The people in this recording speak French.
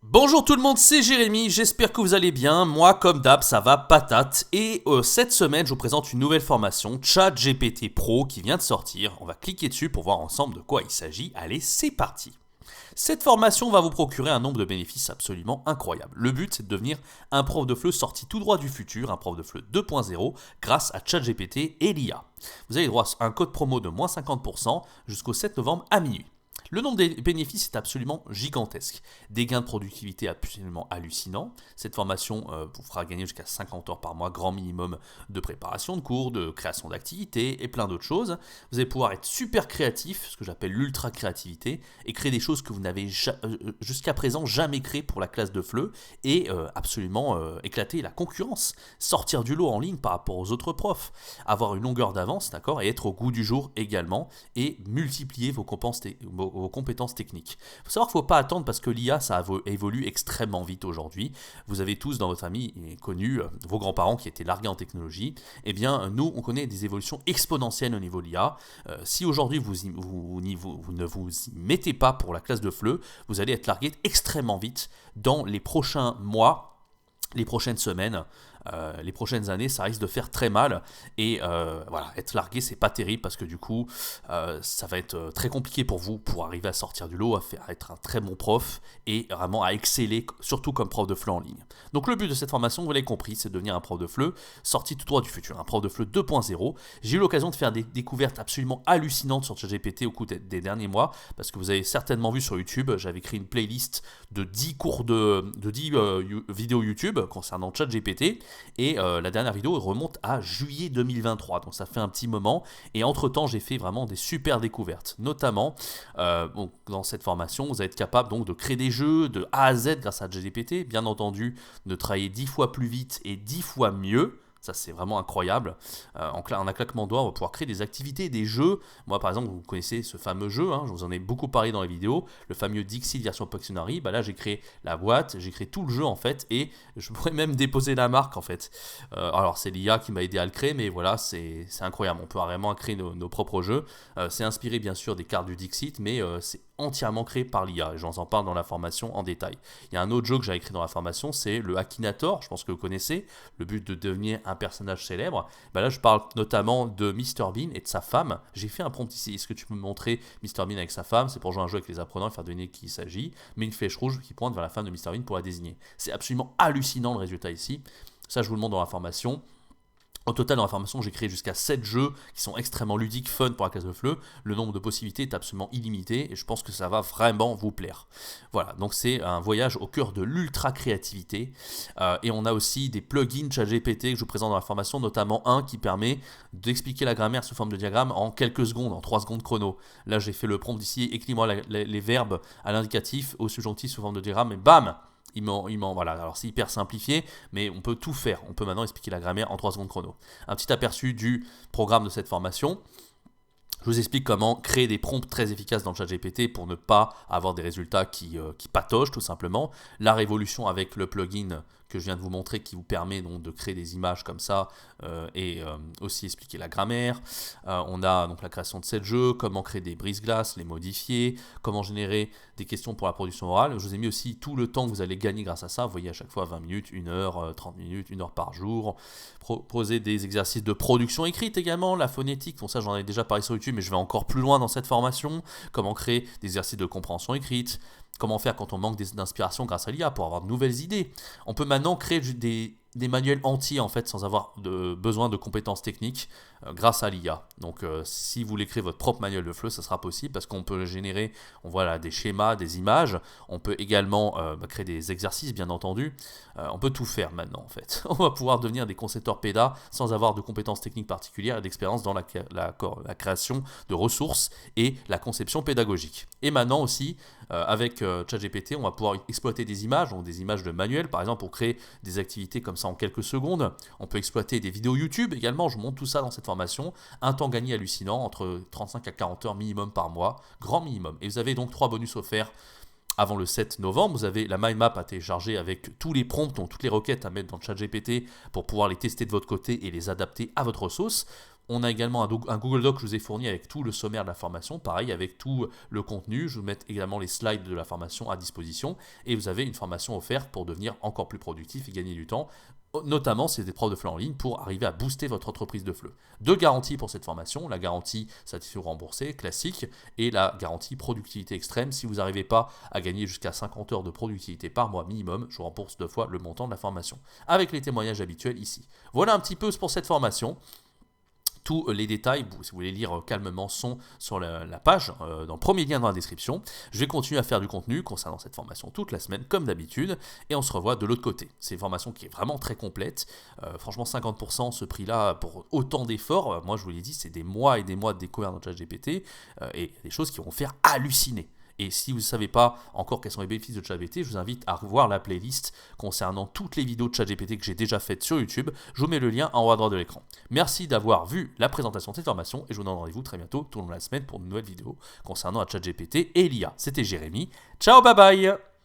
Bonjour tout le monde, c'est Jérémy, j'espère que vous allez bien. Moi, comme d'hab, ça va patate. Et cette semaine, je vous présente une nouvelle formation, ChatGPT Pro, qui vient de sortir. On va cliquer dessus pour voir ensemble de quoi il s'agit. Allez, c'est parti. Cette formation va vous procurer un nombre de bénéfices absolument incroyable. Le but, c'est de devenir un prof de FLE sorti tout droit du futur, un prof de FLE 2.0, grâce à ChatGPT et l'IA. Vous avez droit à un code promo de moins 50% jusqu'au 7 novembre à minuit. Le nombre des bénéfices est absolument gigantesque. Des gains de productivité absolument hallucinants. Cette formation vous fera gagner jusqu'à 50 heures par mois, grand minimum de préparation de cours, de création d'activités et plein d'autres choses. Vous allez pouvoir être super créatif, ce que j'appelle l'ultra créativité, et créer des choses que vous n'avez jusqu'à présent jamais créées pour la classe de FLE et absolument éclater la concurrence, sortir du lot en ligne par rapport aux autres profs, avoir une longueur d'avance, d'accord, et être au goût du jour également, et multiplier vos compétences techniques. Il faut savoir qu'il ne faut pas attendre parce que l'IA, ça évolue extrêmement vite aujourd'hui. Vous avez tous dans votre famille connu vos grands-parents qui étaient largués en technologie. Eh bien, nous, on connaît des évolutions exponentielles au niveau de l'IA. Si aujourd'hui, vous ne vous y mettez pas pour la classe de FLE, vous allez être largué extrêmement vite dans les prochains mois, les prochaines semaines. Les prochaines années, ça risque de faire très mal et voilà, être largué, c'est pas terrible parce que du coup, ça va être très compliqué pour vous pour arriver à sortir du lot, à être un très bon prof et vraiment à exceller, surtout comme prof de FLE en ligne. Donc le but de cette formation, vous l'avez compris, c'est de devenir un prof de FLE sorti tout droit du futur, un prof de FLE 2.0. J'ai eu l'occasion de faire des découvertes absolument hallucinantes sur ChatGPT au cours des derniers mois parce que vous avez certainement vu sur YouTube, j'avais créé une playlist de 10 cours de 10 vidéos YouTube concernant ChatGPT. Et la dernière vidéo remonte à juillet 2023, donc ça fait un petit moment. Et entre-temps, j'ai fait vraiment des super découvertes. Notamment, dans cette formation, vous allez être capable donc, de créer des jeux de A à Z grâce à ChatGPT. Bien entendu, de travailler 10 fois plus vite et 10 fois mieux. Ça, c'est vraiment incroyable. En un claquement de doigts, on va pouvoir créer des activités, des jeux. Moi, par exemple, vous connaissez ce fameux jeu, je vous en ai beaucoup parlé dans les vidéos, le fameux Dixit version Pictionary. Là, j'ai créé la boîte, j'ai créé tout le jeu, en fait, et je pourrais même déposer la marque, en fait. Alors, c'est l'IA qui m'a aidé à le créer, mais voilà, c'est incroyable. On peut vraiment créer nos propres jeux. C'est inspiré, bien sûr, des cartes du Dixit, mais c'est entièrement créé par l'IA, et j'en parle dans la formation en détail. Il y a un autre jeu que j'ai écrit dans la formation, c'est le Akinator, je pense que vous connaissez, le but de devenir un personnage célèbre. Là, je parle notamment de Mr Bean et de sa femme. J'ai fait un prompt ici, est-ce que tu peux me montrer Mr Bean avec sa femme? C'est pour jouer un jeu avec les apprenants et faire deviner de qui il s'agit, mais une flèche rouge qui pointe vers la femme de Mr Bean pour la désigner. C'est absolument hallucinant le résultat ici, ça je vous le montre dans la formation. Au total, dans la formation, j'ai créé jusqu'à 7 jeux qui sont extrêmement ludiques, fun pour la classe de FLE. Le nombre de possibilités est absolument illimité et je pense que ça va vraiment vous plaire. Voilà, donc c'est un voyage au cœur de l'ultra créativité. Et on a aussi des plugins ChatGPT que je vous présente dans la formation, notamment un qui permet d'expliquer la grammaire sous forme de diagramme en quelques secondes, en 3 secondes chrono. Là, j'ai fait le prompt ici, écris-moi les verbes à l'indicatif, au subjonctif sous forme de diagramme, et bam! Voilà, alors c'est hyper simplifié, mais on peut tout faire. On peut maintenant expliquer la grammaire en 3 secondes chrono. Un petit aperçu du programme de cette formation. Je vous explique comment créer des prompts très efficaces dans le ChatGPT pour ne pas avoir des résultats qui patochent tout simplement. La révolution avec le plugin que je viens de vous montrer qui vous permet donc de créer des images comme ça et aussi expliquer la grammaire. On a donc la création de 7 jeux, comment créer des brise-glaces, les modifier, comment générer des questions pour la production orale. Je vous ai mis aussi tout le temps que vous allez gagner grâce à ça. Vous voyez à chaque fois 20 minutes, 1 heure, 30 minutes, 1 heure par jour. Proposer des exercices de production écrite également, la phonétique. Bon, ça j'en ai déjà parlé sur YouTube, mais je vais encore plus loin dans cette formation. Comment créer des exercices de compréhension écrite. Comment faire quand on manque d'inspiration grâce à l'IA pour avoir de nouvelles idées. On peut maintenant créer des manuels entiers en fait sans avoir besoin de compétences techniques grâce à l'IA. Donc si vous voulez créer votre propre manuel de FLE, ça sera possible parce qu'on peut générer des schémas, des images. On peut également créer des exercices bien entendu. On peut tout faire maintenant en fait. On va pouvoir devenir des concepteurs PEDA sans avoir de compétences techniques particulières et d'expérience dans la création de ressources et la conception pédagogique. Et maintenant aussi avec ChatGPT, on va pouvoir exploiter des images, donc des images de manuels par exemple pour créer des activités comme ça en quelques secondes. On peut exploiter des vidéos YouTube également, je montre tout ça dans cette formation. Un temps gagné hallucinant, entre 35 à 40 heures minimum par mois, grand minimum. Et vous avez donc 3 bonus offerts avant le 7 novembre. Vous avez la mind map à télécharger avec tous les prompts, donc toutes les requêtes à mettre dans le ChatGPT pour pouvoir les tester de votre côté et les adapter à votre sauce. On a également un Google Doc que je vous ai fourni avec tout le sommaire de la formation, pareil avec tout le contenu. Je vous mets également les slides de la formation à disposition et vous avez une formation offerte pour devenir encore plus productif et gagner du temps. Notamment, c'est des profs de FLE en ligne pour arriver à booster votre entreprise de FLE. Deux garanties pour cette formation, la garantie satisfaction remboursée classique et la garantie productivité extrême. Si vous n'arrivez pas à gagner jusqu'à 50 heures de productivité par mois minimum, je vous rembourse 2 fois le montant de la formation, avec les témoignages habituels ici. Voilà un petit peu pour cette formation. Tous les détails, si vous voulez lire calmement, sont sur la page, dans le premier lien dans la description. Je vais continuer à faire du contenu concernant cette formation toute la semaine, comme d'habitude, et on se revoit de l'autre côté. C'est une formation qui est vraiment très complète. Franchement, 50%, ce prix-là, pour autant d'efforts, moi je vous l'ai dit, c'est des mois et des mois de découverte dans ChatGPT, et des choses qui vont faire halluciner. Et si vous ne savez pas encore quels sont les bénéfices de ChatGPT, je vous invite à revoir la playlist concernant toutes les vidéos de ChatGPT que j'ai déjà faites sur YouTube. Je vous mets le lien en haut à droite de l'écran. Merci d'avoir vu la présentation de cette formation et je vous donne rendez-vous très bientôt, tout au long de la semaine, pour une nouvelle vidéo concernant ChatGPT et l'IA. C'était Jérémy. Ciao, bye bye!